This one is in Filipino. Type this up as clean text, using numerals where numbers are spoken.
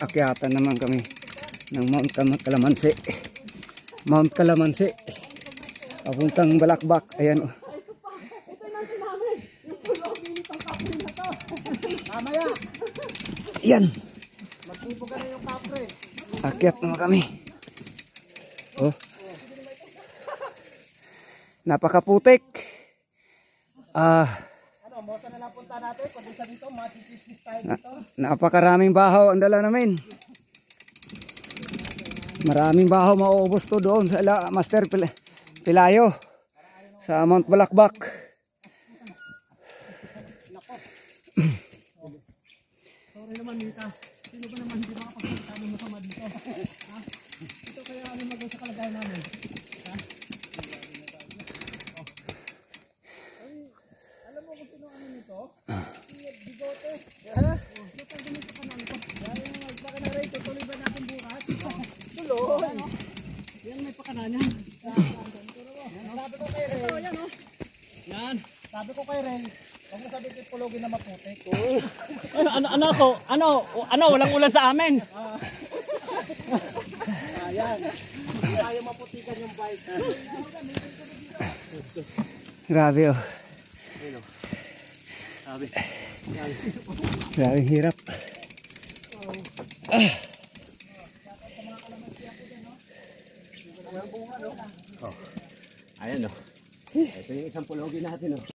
akyatan naman kami ng Mount Kalamansi. Mount Kalamansi. Papuntang Balakbak. Ayan oh. Yan. Akyat naman kami. Oh. Napakaputik. Moto na lang punta natin. Pag isa dito, matitistis tayo dito. Napakaraming bahaw ang dala namin. Maraming bahaw mauubos to doon sa Master Pilayo sa Mount Balakbak. Sorry naman, Mita. Sino ba naman hindi makapagpunta kami masama dito? Ha? Ito kaya kami mag sa kalagayan namin. Ha? Alam mo kung sino ano nito? Si Bigote. Ha? Ito ang ganito ka namin ko. Kaya magpaka na rin. Tutuloy ba natin bukas? Tuloy. Yan may pakana niya. Sabi ko kay Ray. Yan o. Yan. Sabi ko kay Ray. Huwag mo sabi tipologin na maputik. Ano, walang ulan sa amin. Ayan. Hindi tayo maputikan yung bike. Grabe oh. Sabi. Grabe hirap. Ayan o. Ito yung isang pulogin natin o.